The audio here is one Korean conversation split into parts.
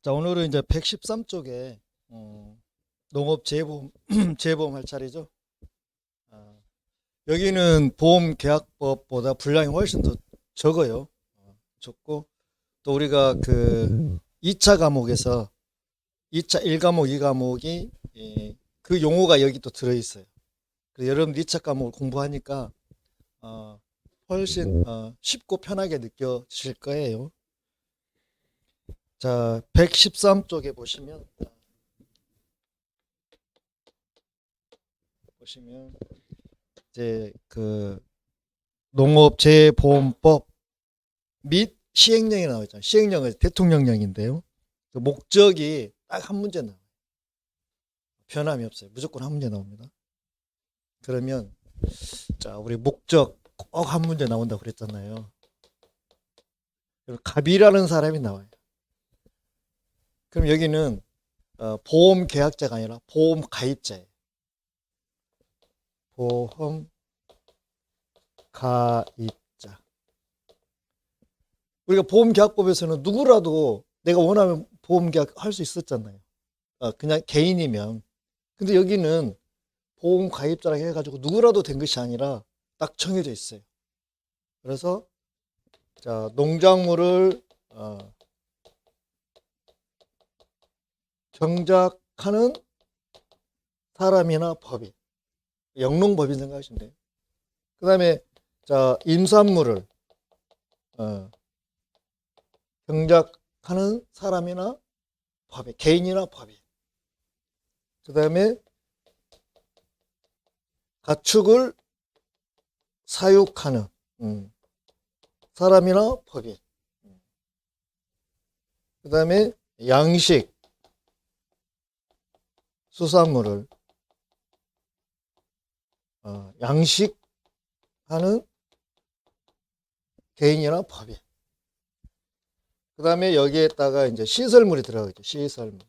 자, 오늘은 이제 113쪽에 농업 재보험 재보험 할 차례죠. 아, 여기는 보험 계약법보다 분량이 훨씬 더 적어요. 적고 또 우리가 그 2차 과목에서 2차 1과목, 2과목이 그 용어가 여기 또 들어 있어요. 그래서 여러분들 2차 과목을 공부하니까 어, 훨씬 쉽고 편하게 느껴질 거예요. 자, 113쪽에 보시면 이제 그 농업재보험법 및 시행령이 나와 있잖아요. 시행령은 대통령령인데요. 그 목적이 딱 한 문제 나와요. 변함이 없어요. 무조건 한 문제 나옵니다. 그러면 자, 우리 목적 꼭 한 문제 나온다고 그랬잖아요. 그리고 갑이라는 사람이 나와요. 그럼 여기는 보험 계약자가 아니라 보험 가입자예요. 보험 가입자. 우리가 보험계약법에서는 누구라도 내가 원하면 보험계약 할 수 있었잖아요. 그냥 개인이면. 근데 여기는 보험 가입자라고 해가지고 누구라도 된 것이 아니라 딱 정해져 있어요. 그래서 자, 농작물을 경작하는 사람이나 법인, 영농법인 생각하시면 돼요. 그 다음에 자, 임산물을 경작하는 사람이나 법인, 개인이나 법인. 그 다음에 가축을 사육하는 사람이나 법인. 그 다음에 양식, 수산물을 양식하는 개인이나 법인. 그 다음에 여기에다가 이제 시설물이 들어가겠죠. 시설물.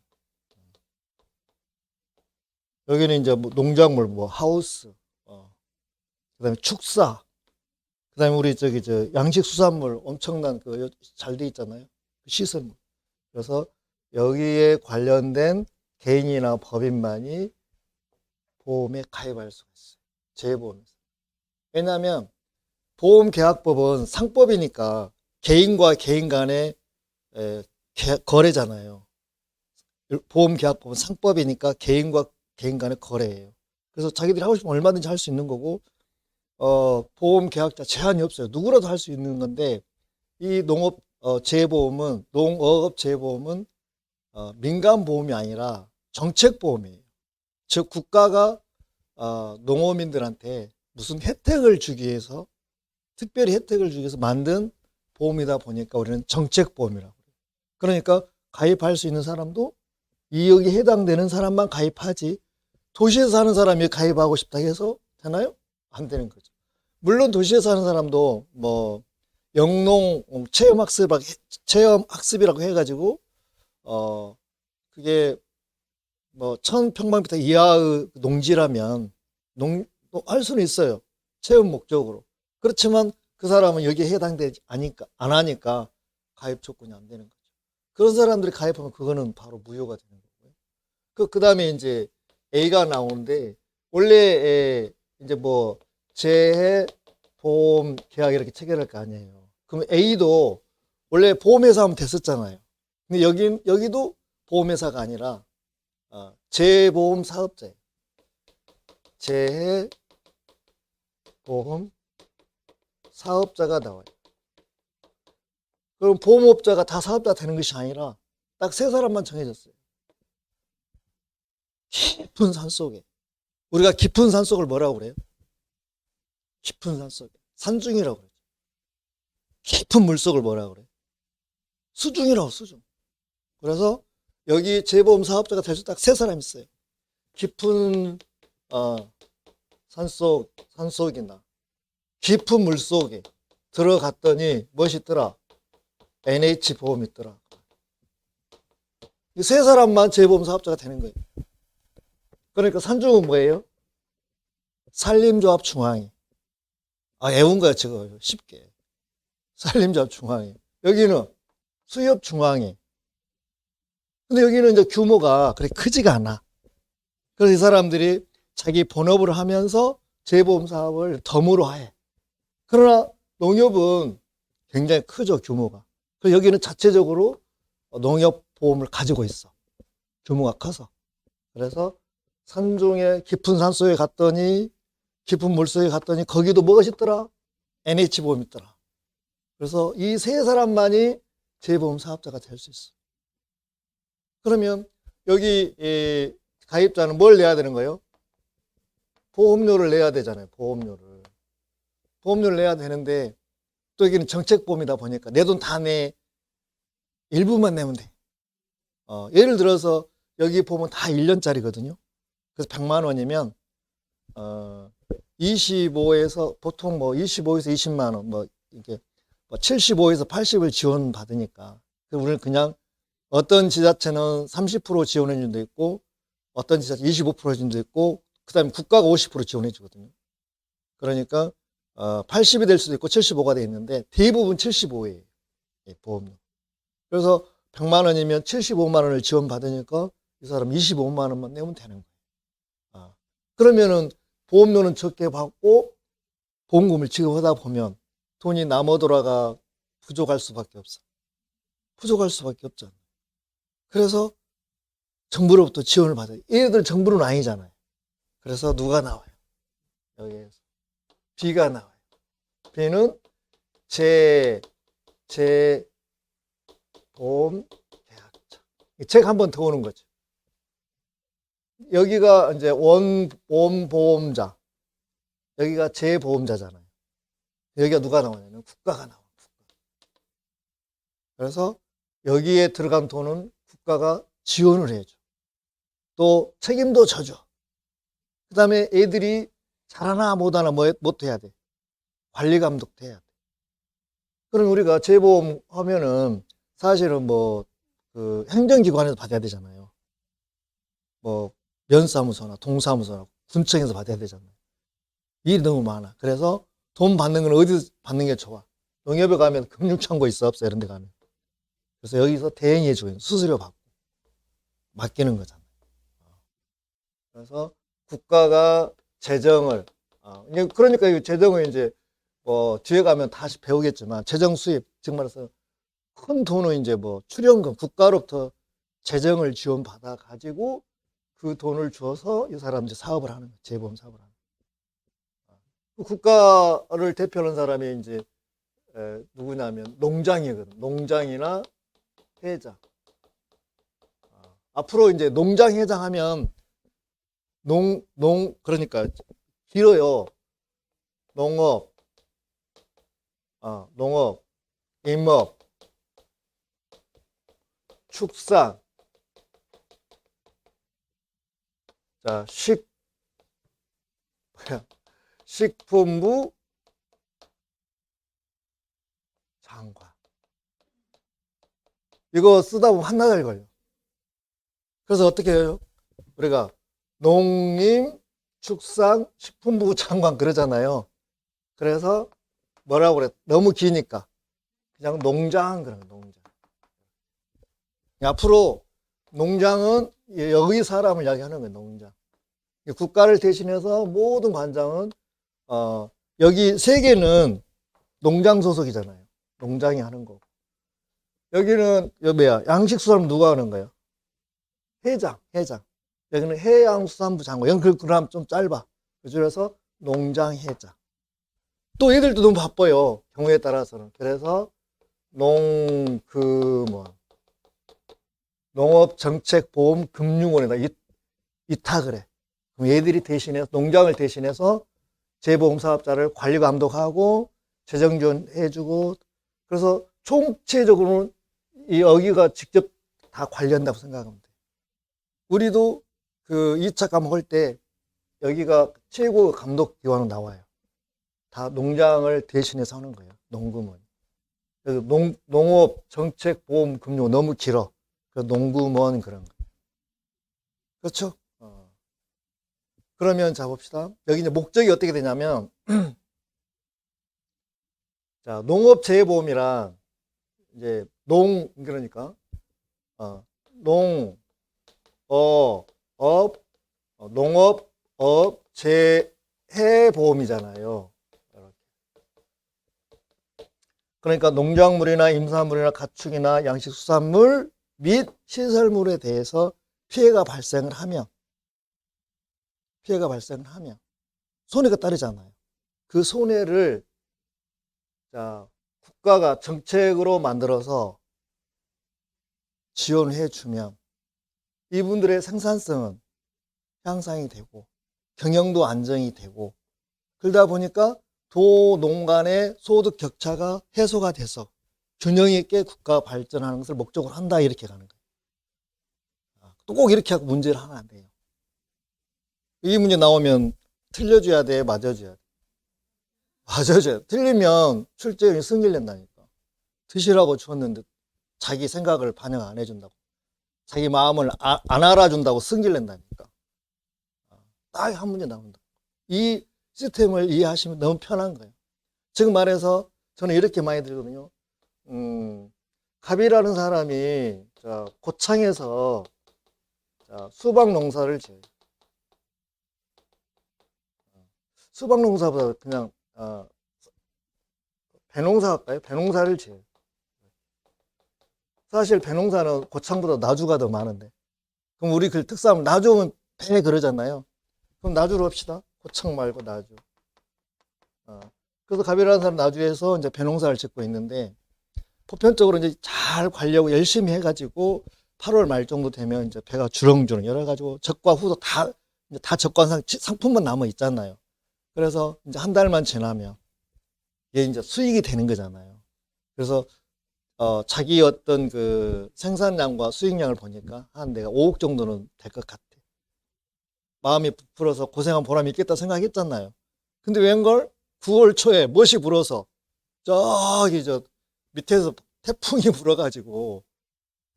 여기는 이제 뭐 농작물, 뭐 하우스, 그 다음에 축사, 그 다음에 우리 저기 저 양식 수산물 엄청난 그 잘 돼 있잖아요. 시설물. 그래서 여기에 관련된 개인이나 법인만이 보험에 가입할 수가 있어요. 재보험에서. 왜냐하면 보험계약법은 상법이니까 개인과 개인 간의 거래잖아요. 보험계약법은 상법이니까 개인과 개인 간의 거래예요. 그래서 자기들이 하고 싶으면 얼마든지 할 수 있는 거고 보험계약자 제한이 없어요. 누구라도 할 수 있는 건데 이 재보험은 농업재보험은 민간보험이 아니라 정책보험이에요. 즉 국가가 농어민들한테 무슨 혜택을 주기 위해서 특별히 혜택을 주기 위해서 만든 보험이다 보니까 우리는 정책보험이라고 해요. 그러니까 가입할 수 있는 사람도 이 여기 해당되는 사람만 가입하지 도시에서 사는 사람이 가입하고 싶다 해서 되나요? 안 되는 거죠. 물론 도시에서 사는 사람도 뭐 영농 체험학습이라고 해가지고 그게 뭐 1000평방미터 이하의 농지라면 할 수는 있어요. 체험 목적으로. 그렇지만 그 사람은 여기에 해당되지 안 하니까 가입 조건이 안 되는 거죠. 그런 사람들이 가입하면 그거는 바로 무효가 되는 거고요. 그 다음에 이제 A가 나오는데 원래 이제 뭐 재해 보험 계약 이렇게 체결할 거 아니에요. 그럼 A도 원래 보험회사 하면 됐었잖아요. 근데 여기도 보험회사가 아니라 재보험 사업자예요. 재해보험 사업자가 나와요. 그럼 보험업자가 다 사업자 되는 것이 아니라 딱 세 사람만 정해졌어요. 깊은 산속에. 우리가 깊은 산속을 뭐라고 그래요? 깊은 산속에. 산중이라고 그러죠. 깊은 물속을 뭐라고 그래요? 수중이라고, 수중. 그래서 여기 재보험 사업자가 될 수 딱 세 사람 있어요. 깊은 산속이나 깊은 물속에 들어갔더니 무엇이 있더라? NH보험이 있더라. 이 세 사람만 재보험 사업자가 되는 거예요. 그러니까 산중은 뭐예요? 산림조합중앙회. 애운 거야, 저거. 쉽게. 산림조합중앙회. 여기는 수협중앙회. 근데 여기는 이제 규모가 그렇게 크지가 않아. 그래서 이 사람들이 자기 본업을 하면서 재보험 사업을 덤으로 해. 그러나 농협은 굉장히 크죠, 규모가. 그래서 여기는 자체적으로 농협보험을 가지고 있어. 규모가 커서. 그래서 산중에 깊은 산속에 갔더니, 깊은 물속에 갔더니 거기도 뭐가 있더라? NH보험이 있더라. 그래서 이 세 사람만이 재보험 사업자가 될 수 있어. 그러면 여기 가입자는 뭘 내야 되는 거예요? 보험료를 내야 되잖아요. 보험료를 내야 되는데 또 여기는 정책보험이다 보니까 내 돈 다 내. 일부만 내면 돼. 예를 들어서 여기 보면 다 1년짜리거든요. 그래서 100만 원이면 25에서 보통 뭐 25에서 20만 원, 뭐 이게 75에서 80을 지원받으니까 우리는 그냥 어떤 지자체는 30% 지원해 준 데 있고 어떤 지자체 25% 해준 데 있고 그다음에 국가가 50% 지원해 주거든요. 그러니까 80이 될 수도 있고 75가 돼 있는데 대부분 75예요. 보험료. 그래서 100만 원이면 75만 원을 지원받으니까 이 사람 25만 원만 내면 되는 거예요. 그러면은 보험료는 적게 받고 보험금을 지급하다 보면 돈이 남아 돌아가 부족할 수밖에 없어. 부족할 수밖에 없잖아. 그래서 정부로부터 지원을 받아요. 얘네들 정부는 아니잖아요. 그래서 누가 나와요? 여기에서 B가 나와요. B는 보험 계약자. 책 한 번 더 오는 거죠. 여기가 이제 원보험자. 여기가 재보험자잖아요. 여기가 누가 나오냐면 국가가 나와요. 그래서 여기에 들어간 돈은 국가가 지원을 해줘. 또 책임도 져줘. 그 다음에 애들이 잘하나 못하나 못해야 돼. 관리 감독도 해야 돼. 그럼 우리가 재보험 하면은 사실은 그 행정기관에서 받아야 되잖아요. 면사무소나 동사무소나 군청에서 받아야 되잖아요. 일이 너무 많아. 그래서 돈 받는 건 어디서 받는 게 좋아? 농협에 가면 금융창고 있어 없어? 이런 데 가면. 그래서 여기서 대행해 주고 수수료 받고 맡기는 거잖아요. 그래서 국가가 재정을 그러니까 이 재정을 이제 뒤에 가면 다시 배우겠지만 재정 수입 즉 말해서 큰 돈은 이제 출연금 국가로부터 재정을 지원받아 가지고 그 돈을 줘서 이 사람 이제 사업을 하는 거예요. 재보험 사업을 하는 거예요. 국가를 대표하는 사람이 이제 누구냐면 농장이거든. 농장이나 회장. 앞으로 이제 농장 회장 하면 그러니까 길어요. 농업, 임업, 축산, 자, 식품부 장관. 이거 쓰다 보면 한나절 걸려. 그래서 어떻게 해요? 우리가 농림, 축산, 식품부 장관 그러잖아요. 그래서 뭐라고 그래? 너무 기니까 그냥 농장 그런 거, 농장. 앞으로 농장은 여기 사람을 이야기하는 거예요. 농장. 국가를 대신해서 모든 관장은 여기 세 개는 농장 소속이잖아요. 농장이 하는 거. 여기는 뭐야? 양식수산부 누가 하는 거예요? 회장. 여기는 해양수산부 장관. 여기 그럼 좀 짧아. 그래서 농장회장. 또 얘들도 너무 바빠요. 경우에 따라서는. 그래서 농업정책보험금융원에다 이탁을 해. 그럼 얘들이 대신해서 농장을 대신해서 재보험 사업자를 관리 감독하고 재정 지원해주고 그래서 총체적으로는 여기가 직접 다 관리한다고 생각하면 돼. 우리도 그 2차 과목 할 때 여기가 최고 감독 기관으로 나와요. 다 농장을 대신해서 하는 거예요. 농구문. 그래서 농업정책보험금융 너무 길어. 그래서 농구문 그런 거. 그렇죠? 그러면 자 봅시다. 여기 이제 목적이 어떻게 되냐면 자 농업재해보험이랑 이제 그러니까 농, 업, 농업, 재해보험이잖아요. 그러니까 농작물이나 임산물이나 가축이나 양식수산물 및 시설물에 대해서 피해가 발생을 하면 손해가 따르잖아요. 그 손해를 국가가 정책으로 만들어서 지원해 주면 이분들의 생산성은 향상이 되고 경영도 안정이 되고, 그러다 보니까 도농 간의 소득 격차가 해소가 돼서 균형 있게 국가 발전하는 것을 목적으로 한다, 이렇게 가는 거예요. 또 꼭 이렇게 하고 문제를 하면 안 돼요. 이 문제 나오면 틀려줘야 돼, 맞아줘야 돼? 맞아줘야 돼. 틀리면 출제원이 승질낸다니까. 드시라고 줬는데 자기 생각을 반영 안 해준다고, 자기 마음을 안 알아준다고 승질낸다니까. 딱 한 문제 나온다. 이 시스템을 이해하시면 너무 편한 거예요. 지금 말해서 저는 이렇게 많이 들거든요. 갑이라는 사람이 고창에서 수박 농사를 지어요. 수박 농사보다 그냥 배농사 할까요? 배농사를 지어요. 사실 배농사는 고창보다 나주가 더 많은데, 그럼 우리 그 특산물 나주 오면 배 그러잖아요. 그럼 나주로 합시다. 고창 말고 나주. 그래서 갑이라는 사람 나주에서 이제 배농사를 짓고 있는데, 보편적으로 이제 잘 관리하고 열심히 해가지고 8월 말 정도 되면 이제 배가 주렁주렁 열어가지고 적과 후도 다 적과 상품만 남아 있잖아요. 그래서 이제 한 달만 지나면 이게 이제 수익이 되는 거잖아요. 그래서 자기 어떤 그 생산량과 수익량을 보니까 한 내가 5억 정도는 될 것 같아. 마음이 부풀어서 고생한 보람이 있겠다 생각했잖아요. 근데 웬걸 9월 초에 멋이 불어서 저기 밑에서 태풍이 불어가지고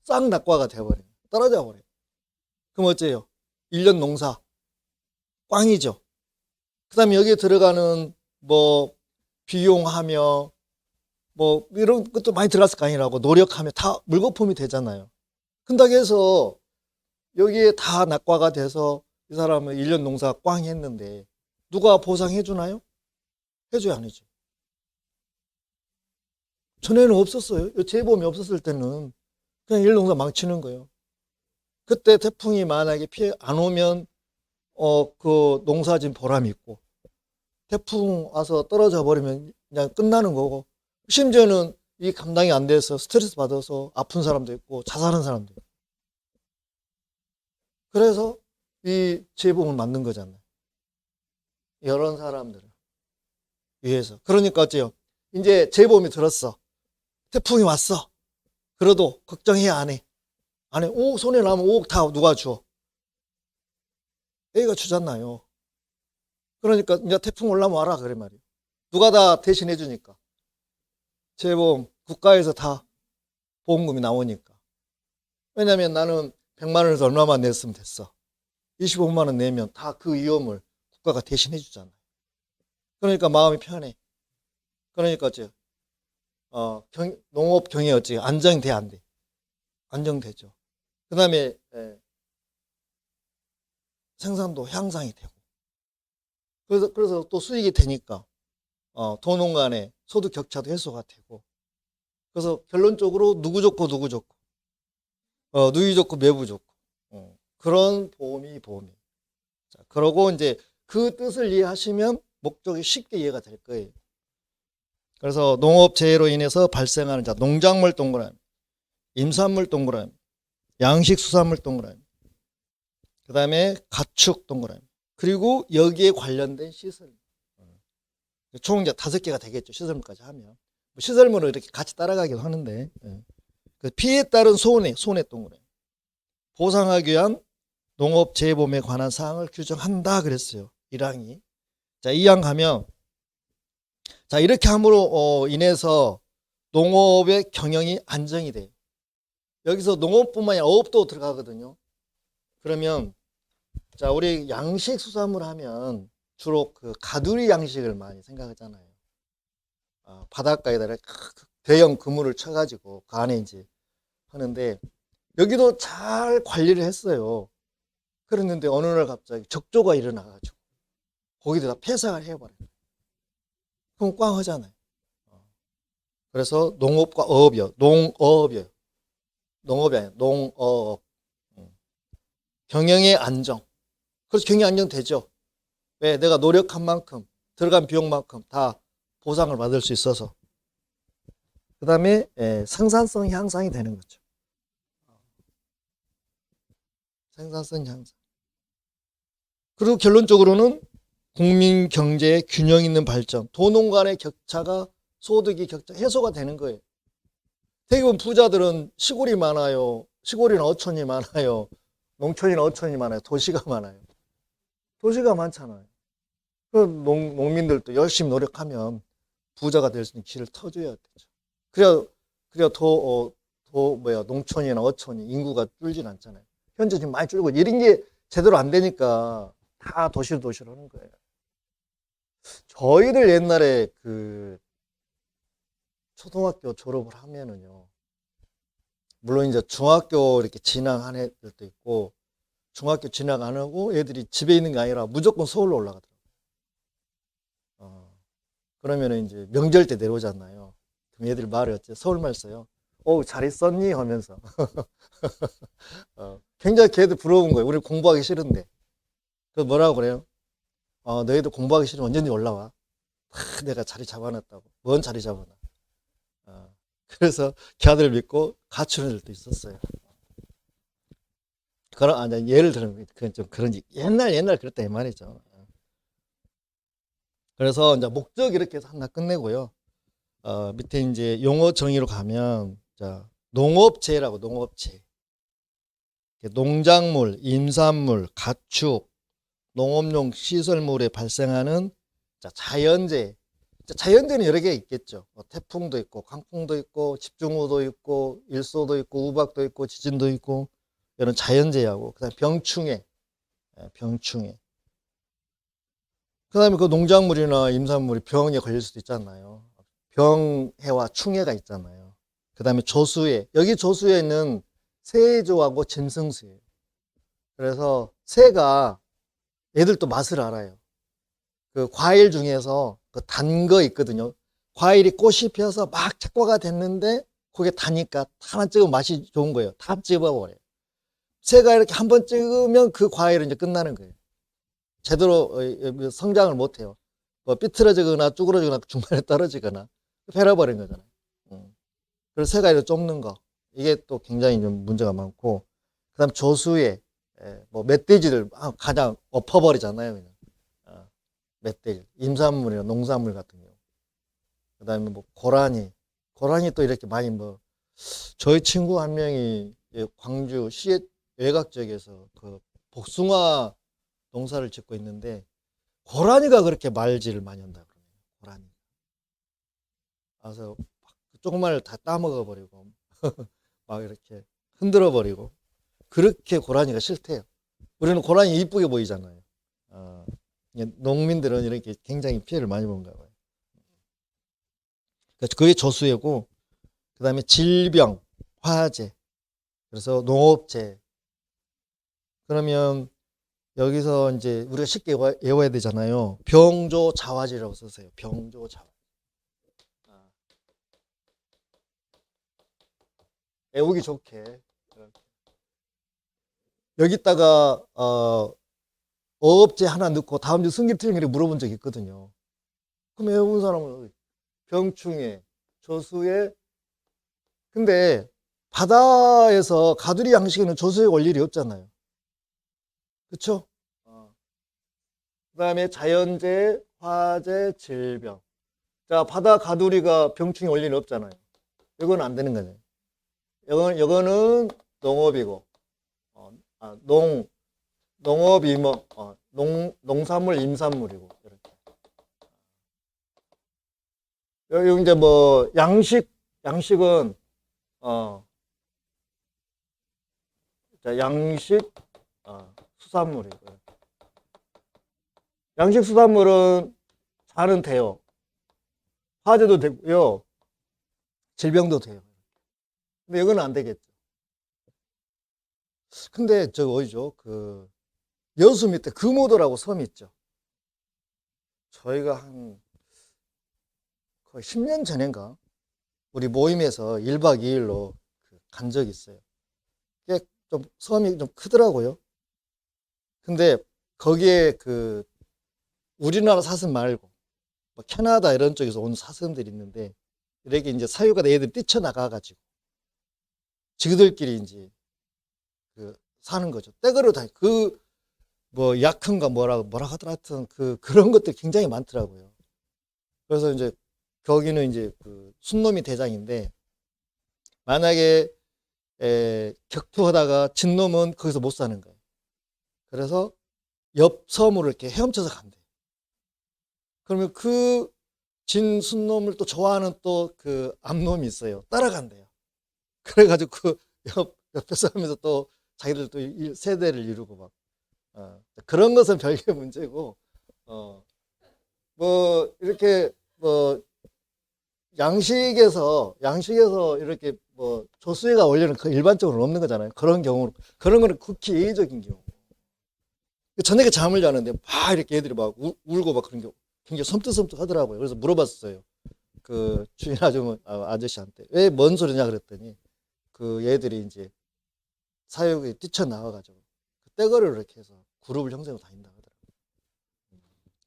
싹 낙과가 돼버려요. 떨어져 버려요. 그럼 어째요? 1년 농사 꽝이죠. 그 다음에 여기에 들어가는 뭐 비용하며 뭐 이런 것도 많이 들어갔을 거 아니라고, 노력하며 다 물거품이 되잖아요. 근다고 해서 여기에 다 낙과가 돼서 이 사람은 1년 농사 꽝 했는데 누가 보상해 주나요? 해줘야 안 해줘. 전에는 없었어요. 재보험이 없었을 때는 그냥 1년 농사 망치는 거예요. 그때 태풍이 만약에 피해 안 오면 그 농사진 보람이 있고, 태풍 와서 떨어져 버리면 그냥 끝나는 거고, 심지어는 이 감당이 안 돼서 스트레스 받아서 아픈 사람도 있고 자살한 사람도 있고. 그래서 이 재보험을 만든 거잖아요. 이런 사람들을 위해서. 그러니까 어째요? 이제 재보험이 들었어. 태풍이 왔어. 그래도 걱정해야 안 해. 안 해. 5억 손해 나면 5억 다 누가 줘? A가 주잖아요. 그러니까 이제 태풍 올라면 와라 그래 말이에요. 누가 다 대신해 주니까. 재보험 국가에서 다 보험금이 나오니까. 왜냐면 나는 100만 원에서 얼마만 냈으면 됐어. 25만 원 내면 다 그 위험을 국가가 대신해 주잖아요. 그러니까 마음이 편해. 그러니까 어째 농업 경영 어째 안정돼 안 돼? 안정되죠. 그 다음에 생산도 향상이 되고. 그래서 또 수익이 되니까 도농 간의 소득 격차도 해소가 되고. 그래서 결론적으로 누구 좋고 누구 좋고, 누이 좋고 매부 좋고, 그런 보험이에요. 자, 그러고 이제 그 뜻을 이해하시면 목적이 쉽게 이해가 될 거예요. 그래서 농업 재해로 인해서 발생하는 농작물 동그라미, 임산물 동그라미, 양식수산물 동그라미, 그 다음에 가축 동그라미, 그리고 여기에 관련된 시설. 총 이제 5개가 되겠죠. 시설물까지 하면. 시설물은 이렇게 같이 따라가기도 하는데, 피해에 따른 손해 동그라미. 보상하기 위한 농업 재해보험에 관한 사항을 규정한다 그랬어요. 1항이. 자, 2항 가면, 자, 이렇게 함으로 인해서 농업의 경영이 안정이 돼요. 여기서 농업뿐만 아니라 어업도 들어가거든요. 그러면 자, 우리 양식 수산물 하면 주로 그 가두리 양식을 많이 생각하잖아요. 바닷가에다가 대형 그물을 쳐가지고 그 안에 이제 하는데, 여기도 잘 관리를 했어요. 그랬는데 어느 날 갑자기 적조가 일어나가지고 거기다 다 폐쇄를 해버려요. 그럼 꽝하잖아요. 그래서 농업과 어업이요. 농어업이요. 농업이 아니에요. 농어업. 경영의 안정. 그래서 경영 안정되죠. 왜? 내가 노력한 만큼, 들어간 비용만큼 다 보상을 받을 수 있어서. 그 다음에 생산성 향상이 되는 거죠. 생산성 향상. 그리고 결론적으로는 국민 경제의 균형 있는 발전, 도농 간의 격차가 소득이 격차 해소가 되는 거예요. 대부분 부자들은 시골이 많아요. 시골이나 어촌이 많아요. 농촌이나 어촌이 많아요. 도시가 많아요. 도시가 많잖아요. 그 농민들도 열심히 노력하면 부자가 될 수 있는 길을 터줘야 되죠. 그래야 농촌이나 어촌이 인구가 줄진 않잖아요. 현재 지금 많이 줄고 이런 게 제대로 안 되니까 다 도시로 하는 거예요. 저희들 옛날에 그 초등학교 졸업을 하면은요. 물론 이제 중학교 이렇게 진학한 애들도 있고 중학교 진학 안 하고 애들이 집에 있는 게 아니라 무조건 서울로 올라가더라고요. 그러면은 이제 명절 때 내려오잖아요. 그럼 애들 말이 어째 서울말 써요. 잘 있었니? 하면서. 굉장히 걔들 부러운 거예요. 우리 공부하기 싫은데. 그래서 뭐라고 그래요? 너희들 공부하기 싫으면 언제든지 올라와. 내가 자리 잡아놨다고. 뭔 자리 잡아놔. 그래서 걔들 믿고 갖추는 애들도 있었어요. 예를 들면, 그건 좀 그런지, 옛날 그랬다, 이 말이죠. 그래서 이제 목적 이렇게 해서 하나 끝내고요. 밑에 이제 용어 정의로 가면, 자, 농업재라고, 농업재. 농작물, 임산물, 가축, 농업용 시설물에 발생하는 자연재해. 자연재해는 여러 개 있겠죠. 태풍도 있고, 강풍도 있고, 집중호우도 있고, 일소도 있고, 우박도 있고, 지진도 있고, 이런 자연재해하고, 그 다음에 병충해, 병충해. 그 다음에 그 농작물이나 임산물이 병에 걸릴 수도 있잖아요. 병해와 충해가 있잖아요. 그 다음에 조수해. 여기 조수해는 세조하고 짐승수예요. 그래서 새가 얘들도 맛을 알아요. 그 과일 중에서 그 단 거 있거든요. 과일이 꽃이 피어서 막 착과가 됐는데 그게 다니까 하나 찍으면 맛이 좋은 거예요. 다 찍어버려요. 새가 이렇게 한번 찍으면 그 과일은 이제 끝나는 거예요. 제대로 성장을 못해요. 뭐 삐뚤어지거나 쭈그러지거나 중간에 떨어지거나 패러버린 거잖아요. 그래서 새가 이렇게 쫓는 거 이게 또 굉장히 좀 문제가 많고 그다음 조수에 뭐 멧돼지를 가장 엎어버리잖아요. 그냥. 멧돼지, 임산물이나 농산물 같은 경우. 그다음에 뭐 고라니 또 이렇게 많이 뭐 저희 친구 한 명이 광주 시외 외곽 지역에서 그 복숭아 농사를 짓고 있는데 고라니가 그렇게 말지를 많이 한다 그러네요. 고라니. 그래서 조그만을 다 따먹어 버리고 막 이렇게 흔들어 버리고 그렇게 고라니가 싫대요. 우리는 고라니 이쁘게 보이잖아요. 농민들은 이렇게 굉장히 피해를 많이 본가 봐요. 그게 조수해고 그 다음에 질병, 화재, 그래서 농업재. 그러면 여기서 이제 우리가 쉽게 외워야 되잖아요. 병조자화지라고 쓰세요. 병조자화. 외우기 좋게. 여기다가 어업재 하나 넣고 다음 주 승기 틀린 거 물어본 적이 있거든요. 그럼 외운 사람은 병충해, 조수해. 근데 바다에서 가두리 양식에는 조수해 올 일이 없잖아요. 그쵸? 그 다음에 자연재해, 화재, 질병. 자, 바다 가두리가 병충해 올 일은 없잖아요. 이건 안 되는 거죠. 이거는 농업이고, 농업, 농산물, 임산물이고, 이렇게. 여기 이제 뭐, 양식은, 자, 수산물이고요. 양식 수산물은 잘은 돼요. 화재도 되고요. 질병도 돼요. 근데 이건 안 되겠죠. 근데 저 어디죠? 그 여수 밑에 금오도라고 섬이 있죠. 저희가 한 거의 10년 전인가 우리 모임에서 1박 2일로 간 적이 있어요. 꽤 좀 섬이 좀 크더라고요. 근데 거기에 그 우리나라 사슴 말고 뭐 캐나다 이런 쪽에서 온 사슴들이 있는데 이렇게 이제 사유가 애들이 뛰쳐나가가지고 지그들끼리 이제 그 사는 거죠. 떼거로 다니 그 뭐 약혼가 뭐라 하더라 하여튼 그런 것들이 굉장히 많더라고요. 그래서 이제 거기는 이제 그 순놈이 대장인데 만약에 격투하다가 진 놈은 거기서 못 사는 거예요. 그래서 옆 섬으로 이렇게 헤엄쳐서 간대. 그러면 그 진 순놈을 또 좋아하는 또 그 암놈이 있어요. 따라간대요. 그래가지고 그 옆에서 하면서 또 자기들 또 세대를 이루고 막 그런 것은 별개 문제고 어, 뭐 이렇게 뭐 양식에서 이렇게 뭐 조수회가 원래는 그 일반적으로 없는 거잖아요. 그런 경우로 그런 거는 극히 예외적인 경우. 저녁에 잠을 자는데 막 이렇게 애들이 막 울고 막 그런 게 굉장히 섬뜩섬뜩 하더라고요. 그래서 물어봤어요. 그 주인 아저씨한테 왜 뭔 소리냐 그랬더니 그 얘들이 이제 사육에 뛰쳐나와가지고 그 떼거리를 이렇게 해서 그룹을 형성하고 다닌다 하더라고요.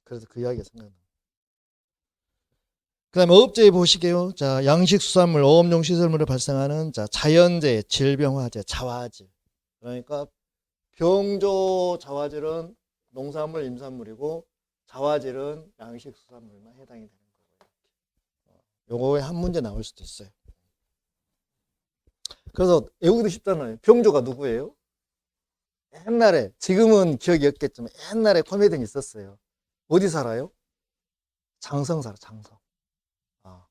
그래서 그 이야기가 생각나요. 그 다음에 어업제에 보시게요. 자, 양식수산물, 어업용 시설물을 발생하는 자, 자연재해, 질병화재, 자화질. 그러니까 병조 자화질은 농산물, 임산물이고 자화질은 양식수산물만 해당이 되는 거고요. 요거에 한 문제 나올 수도 있어요. 그래서 외우기도 쉽잖아요. 병조가 누구예요? 옛날에, 지금은 기억이 없겠지만 옛날에 코미디언이 있었어요. 어디 살아요? 장성 살아, 장성. 아,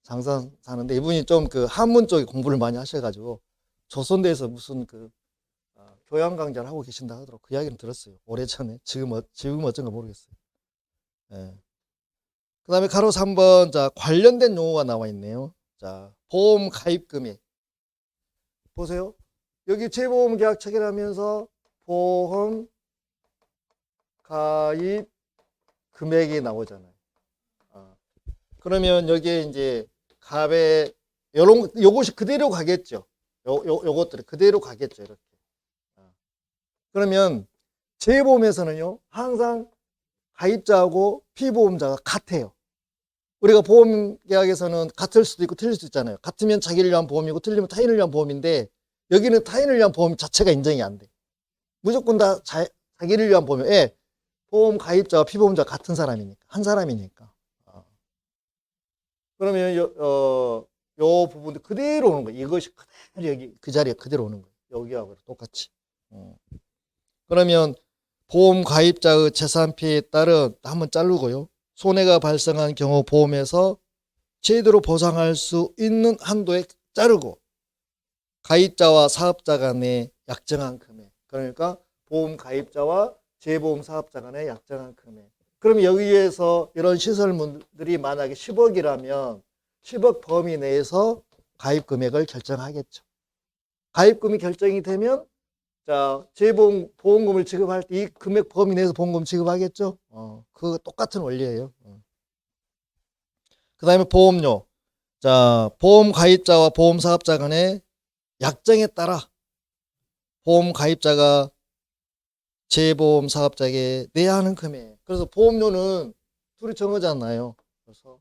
장성 사는데 이분이 좀 그 한문 쪽에 공부를 많이 하셔가지고 조선대에서 무슨 그 교양 강좌를 하고 계신다 하더라고. 그 이야기는 들었어요. 오래전에. 지금 어쩐가 모르겠어요. 예. 그 다음에 가로 3번, 자, 관련된 용어가 나와 있네요. 자, 보험 가입 금액. 보세요. 여기 재보험 계약 체결하면서 보험 가입 금액이 나오잖아요. 그러면 여기에 이제 갑에 요것이 그대로 가겠죠. 요것들이 그대로 가겠죠. 이렇게. 그러면 재보험에서는요, 항상 가입자하고 피보험자가 같아요. 우리가 보험 계약에서는 같을 수도 있고 틀릴 수도 있잖아요. 같으면 자기를 위한 보험이고 틀리면 타인을 위한 보험인데 여기는 타인을 위한 보험 자체가 인정이 안 돼. 무조건 다 자기를 위한 보험이에요. 예, 보험 가입자와 피보험자가 같은 사람이니까. 한 사람이니까. 그러면 요 부분도 그대로 오는 거예요. 이것이 그대로 여기 그 자리에 그대로 오는 거예요. 여기하고 똑같이. 그러면 보험 가입자의 재산 피해에 따른 한번 자르고요. 손해가 발생한 경우 보험에서 제대로 보상할 수 있는 한도에 자르고 가입자와 사업자 간의 약정한 금액. 그러니까 보험 가입자와 재보험 사업자 간의 약정한 금액. 그럼 여기에서 이런 시설물들이 만약에 10억이라면 10억 범위 내에서 가입 금액을 결정하겠죠. 가입금이 결정이 되면 자, 보험금을 지급할 때 이 금액 범위 내에서 보험금 지급하겠죠. 그거 똑같은 원리예요. 그 다음에 보험료. 자, 보험 가입자와 보험 사업자 간의 약정에 따라 보험 가입자가 재보험 사업자에게 내야 하는 금액. 그래서 보험료는 둘이 정하잖아요. 그래서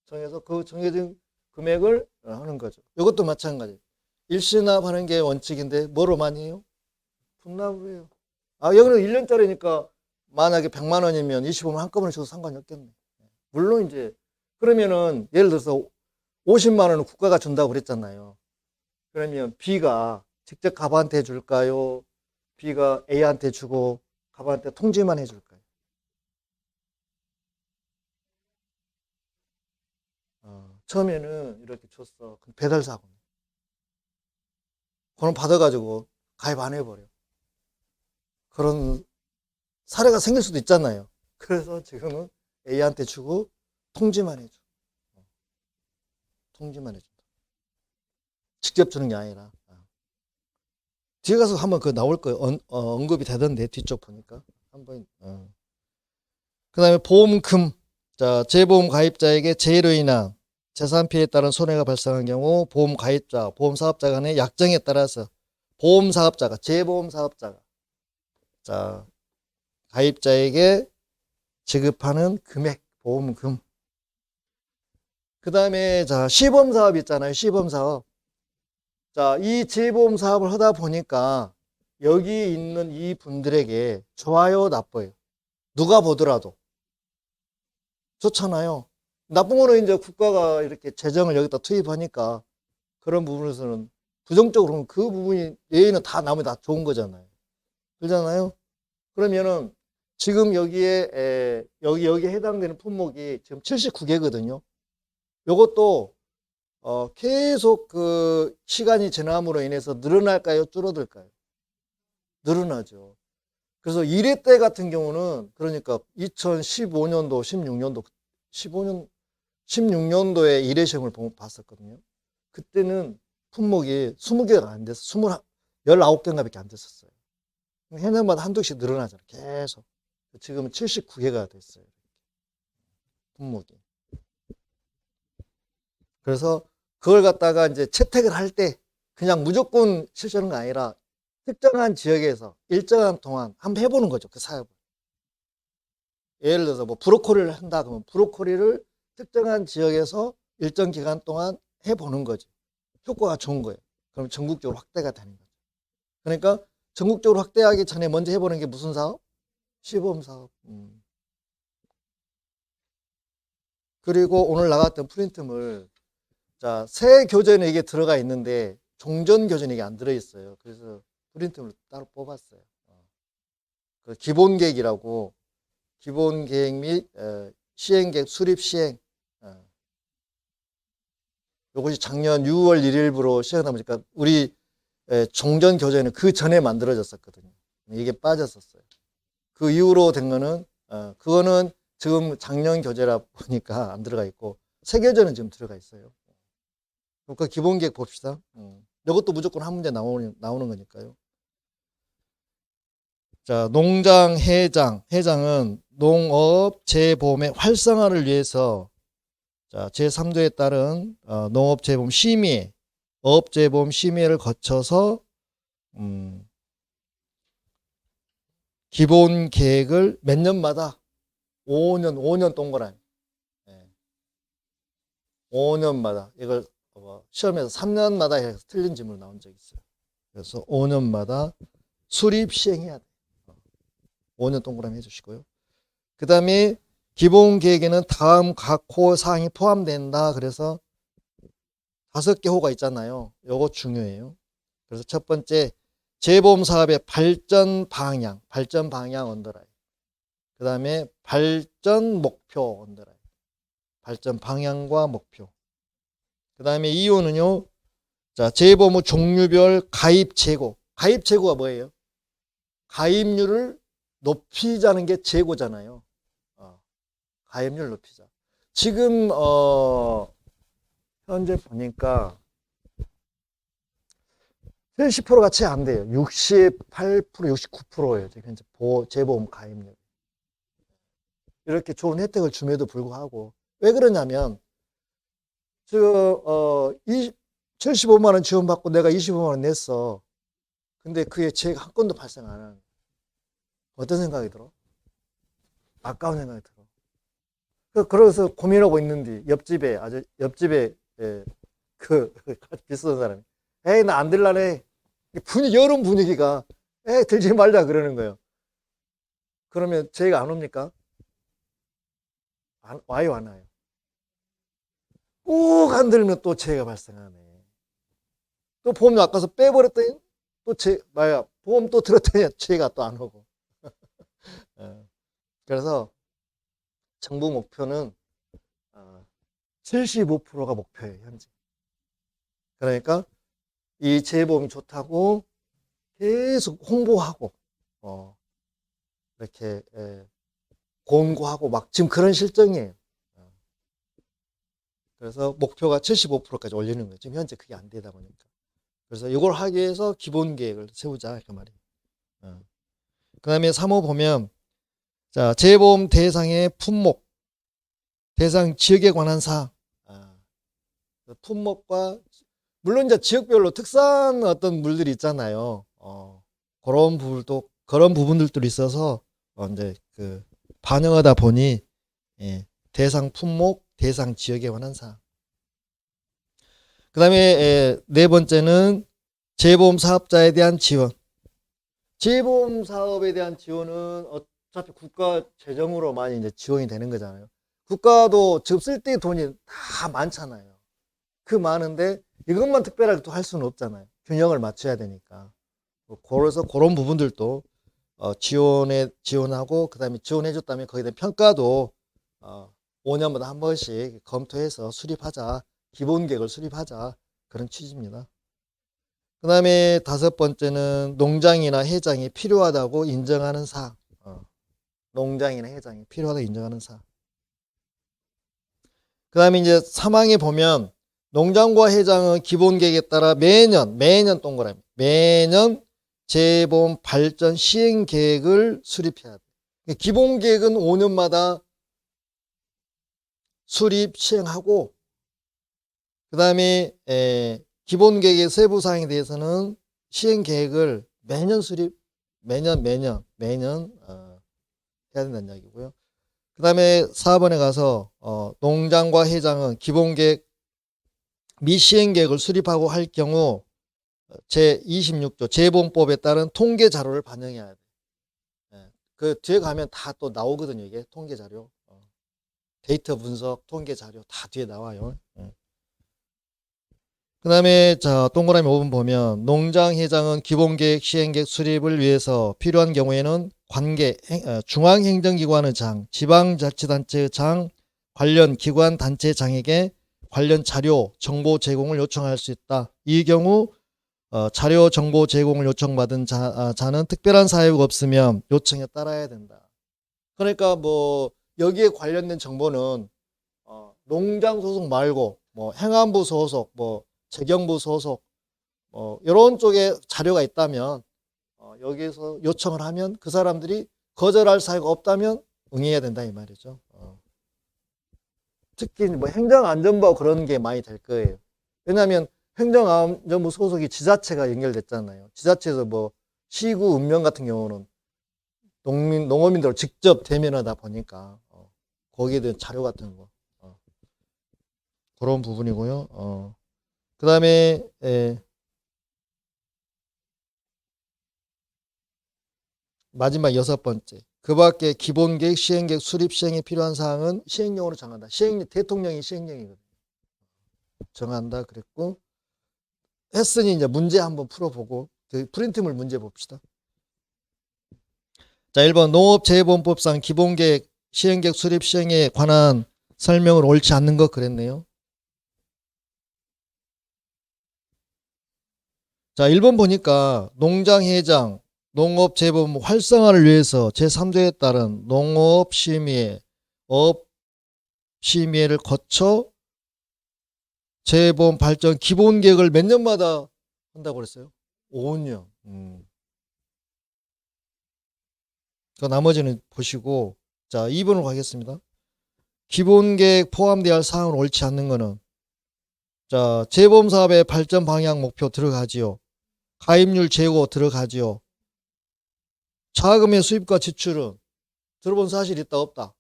정해서 그 정해진 금액을 하는 거죠. 이것도 마찬가지. 일시납하는 게 원칙인데 뭐로 많이 해요? 분납을 해요. 여기는 1년짜리니까 만약에 100만 원이면 25만 한꺼번에 줘도 상관이 없겠네. 물론 이제 그러면은 예를 들어서 50만 원은 국가가 준다고 그랬잖아요. 그러면 B가 직접 갑한테 줄까요? B가 A한테 주고 갑한테 통지만 해줄까요? 처음에는 이렇게 줬어. 그럼 배달사고. 그럼 받아가지고 가입 안 해버려. 그런 사례가 생길 수도 있잖아요. 그래서 지금은 A한테 주고 통지만 해줘. 통지만 해준다. 직접 주는 게 아니라. 뒤에 가서 한번 그 나올 거예요. 언급이 되던데 뒤쪽 보니까 한번. 그다음에 보험금. 자, 재보험 가입자에게 재해로 인한 재산 피해에 따른 손해가 발생한 경우 보험 가입자, 보험 사업자 간의 약정에 따라서 보험 사업자가 재보험 사업자가 자, 가입자에게 지급하는 금액, 보험금. 그다음에 자, 시범 사업 있잖아요. 시범 사업. 자, 이 재보험 사업을 하다 보니까 여기 있는 이 분들에게 좋아요, 나빠요. 누가 보더라도 좋잖아요. 나쁜 거는 이제 국가가 이렇게 재정을 여기다 투입하니까 그런 부분에서는 부정적으로는 그 부분이 얘는 다 나머지 다 좋은 거잖아요. 그러잖아요. 그러면은 지금 여기에 해당되는 품목이 지금 79개거든요. 요것도 계속 그 시간이 지남으로 인해서 늘어날까요? 줄어들까요? 늘어나죠. 그래서 1회 때 같은 경우는 그러니까 2015년도, 16년도, 15년, 16년도에 1회 시험을 봤었거든요. 그때는 품목이 20개가 안 돼서 19개인가 밖에 안 됐었어요. 해년마다 한두씩 늘어나잖아요. 계속. 지금은 79개가 됐어요. 품목이. 그래서 그걸 갖다가 이제 채택을 할 때 그냥 무조건 실시하는 게 아니라 특정한 지역에서 일정한 동안 한번 해보는 거죠. 그 사업을. 예를 들어서 뭐 브로콜리를 한다 그러면 브로콜리를 특정한 지역에서 일정 기간 동안 해보는 거죠. 효과가 좋은 거예요. 그럼 전국적으로 확대가 되는 거죠. 그러니까 전국적으로 확대하기 전에 먼저 해보는 게 무슨 사업? 시범 사업. 그리고 오늘 나갔던 프린트물, 자, 새 교재는 이게 들어가 있는데 종전 교재는 이게 안 들어있어요. 그래서 프린트물 따로 뽑았어요. 그 기본 계획이라고 기본 계획 및 시행 계획 수립 시행. 요것이 작년 6월 1일부로 시행하다 보니까 우리 종전 교재는 그 전에 만들어졌었거든요. 이게 빠졌었어요. 그 이후로 된 거는 그거는 지금 작년 교재라 보니까 안 들어가 있고 새 교재는 지금 들어가 있어요. 그러니까 기본 계획 봅시다. 이것도 무조건 한 문제 나오는 거니까요. 자, 농장 해장은 농업 재보험의 활성화를 위해서 자, 제3조에 따른 농업 재보험 심의, 어업 재보험 심의를 거쳐서 기본 계획을 몇 년마다 5년 동그라미. 5년마다 이걸 시험에서 3년마다 해서 틀린 질문 나온 적이 있어요. 그래서 5년마다 수립 시행해야 돼요. 5년 동그라미 해주시고요. 그 다음에 기본 계획에는 다음 각 호 사항이 포함된다. 그래서 5개 호가 있잖아요. 요거 중요해요. 그래서 첫 번째 재보험 사업의 발전 방향 언더라인. 그 다음에 발전 목표 언더라인. 발전 방향과 목표. 그 다음에 2호는요. 자, 재보험 종류별 가입 재고. 가입 재고가 뭐예요? 가입률을 높이자는 게 재고잖아요. 가입률 높이자. 지금 현재 보니까 70%가 채 안 돼요. 68%, 69%예요. 현재 재보험 가입률. 이렇게 좋은 혜택을 줌에도 불구하고 왜 그러냐면 지금 75만 원 지원받고 내가 25만 원 냈어. 근데 그게 재가 한 건도 발생 안 하는. 어떤 생각이 들어? 아까운 생각이 들어. 그래서 고민하고 있는데 옆집에 그 비슷한 사람이 에이 나 안 들라네. 여름 분위기가 에이 들지 말자 그러는 거예요. 그러면 재가 안 옵니까? 와요 안 와요? 꼭 안 들면 또 재가 발생하네. 또 보험 아까서 빼버렸더니 또 보험 또 들었더니 재가 또 안 오고. 그래서 정부 목표는 75%가 목표예요, 현재. 그러니까 이 재보험이 좋다고 계속 홍보하고 이렇게 권고하고 막 지금 그런 실정이에요. 그래서 목표가 75%까지 올리는 거예요. 지금 현재 그게 안 되다 보니까. 그래서 이걸 하기 위해서 기본 계획을 세우자 그 말이에요. 그 다음에 3호 보면 자 재보험 대상의 품목, 대상 지역에 관한 사항. 품목과 물론 이제 지역별로 특수한 어떤 물들이 있잖아요. 그런 부분들도 있어서 이제 그 반영하다 보니 예, 대상 품목, 대상 지역에 관한 사항. 그 다음에 네 번째는 재보험 사업자에 대한 지원. 재보험 사업에 대한 지원은 어차피 국가 재정으로 많이 이제 지원이 되는 거잖아요. 국가도 지금 쓸 때 돈이 다 많잖아요. 그 많은데 이것만 특별하게 또 할 수는 없잖아요. 균형을 맞춰야 되니까. 그래서 그런 부분들도 지원하고 그다음에 지원해줬다면 거기에 대한 평가도 5년마다 한 번씩 검토해서 수립하자. 기본 계획을 수립하자. 그런 취지입니다. 그 다음에 다섯 번째는 농장이나 해장이 필요하다고 인정하는 사항. 농장이나 해장이 필요하다고 인정하는 사항. 그 다음에 이제 3항에 보면 농장과 해장은 기본 계획에 따라 매년 동그라미 매년 재보험 발전 시행 계획을 수립해야 돼. 기본 계획은 5년마다 수립 시행하고 그 다음에 기본 계획의 세부 사항에 대해서는 시행 계획을 매년 수립 매년 해야 된다는 이야기고요. 그 다음에 4번에 가서 농장과 해장은 기본 계획 미 시행 계획을 수립하고 할 경우 제26조 재보험법에 따른 통계 자료를 반영해야 돼. 그 뒤에 가면 다 또 나오거든요. 이게 통계 자료, 데이터 분석, 통계 자료 다 뒤에 나와요. 그 다음에 자 동그라미 5번 보면 농장 해장은 기본 계획 시행 계획 수립을 위해서 필요한 경우에는 중앙행정기관의 장, 지방자치단체의 장, 관련 기관 단체 장에게 관련 자료, 정보 제공을 요청할 수 있다. 이 경우 자료, 정보 제공을 요청받은 자는 특별한 사유가 없으면 요청에 따라야 된다. 그러니까 뭐 여기에 관련된 정보는 농장 소속 말고 뭐 행안부 소속, 뭐 재경부 소속, 이런 쪽에 자료가 있다면 여기에서 요청을 하면 그 사람들이 거절할 사유가 없다면 응해야 된다 이 말이죠. 특히 뭐 행정안전부 그런 게 많이 될 거예요. 왜냐하면 행정안전부 소속이 지자체가 연결됐잖아요. 지자체에서 뭐 시구 읍면 같은 경우는 농어민들을 직접 대면하다 보니까 거기에 대한 자료 같은 거 그런 부분이고요. 그 다음에 마지막 여섯 번째. 그 밖에 기본계획, 시행계획, 수립, 시행에 필요한 사항은 시행령으로 정한다. 대통령이 시행령이거든요. 정한다 그랬고 했으니 이제 문제 한번 풀어보고 그 프린트물 문제 봅시다. 자 1번 농업재해보험법상 기본계획, 시행계획, 수립, 시행에 관한 설명을 옳지 않는 것 그랬네요. 자 1번 보니까 농장해장 농업재해보험 활성화를 위해서 제3조에 따른 농업심의회, 업심의회를 거쳐 재해보험 발전 기본계획을 몇 년마다 한다고 그랬어요? 5년. 그 나머지는 보시고 자 2번으로 가겠습니다. 기본계획 포함되어야 할 사항은 옳지 않는 거는 자 재보험사업의 발전 방향 목표 들어가지요. 가입률 재고 들어가지요. 자금의 수입과 지출은 들어본 사실 있다 없다?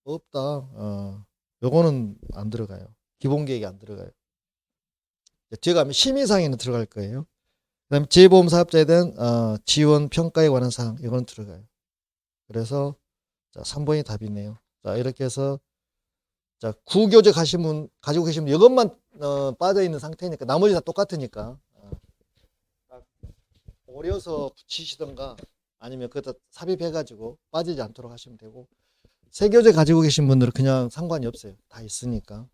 없다. 요거는 안 들어가요. 기본계획이 안 들어가요. 뒤에 가면 심의사항에는 들어갈 거예요. 그 다음에 재보험 사업자에 대한 지원 평가에 관한 사항 이거는 들어가요. 그래서 자 3번이 답이네요. 자 이렇게 해서 자 구교재 가지고 계시면 이것만 빠져있는 상태니까 나머지 다 똑같으니까 오려서 붙이시던가 아니면 그것도 삽입해가지고 빠지지 않도록 하시면 되고 세 교재 가지고 계신 분들은 그냥 상관이 없어요. 다 있으니까.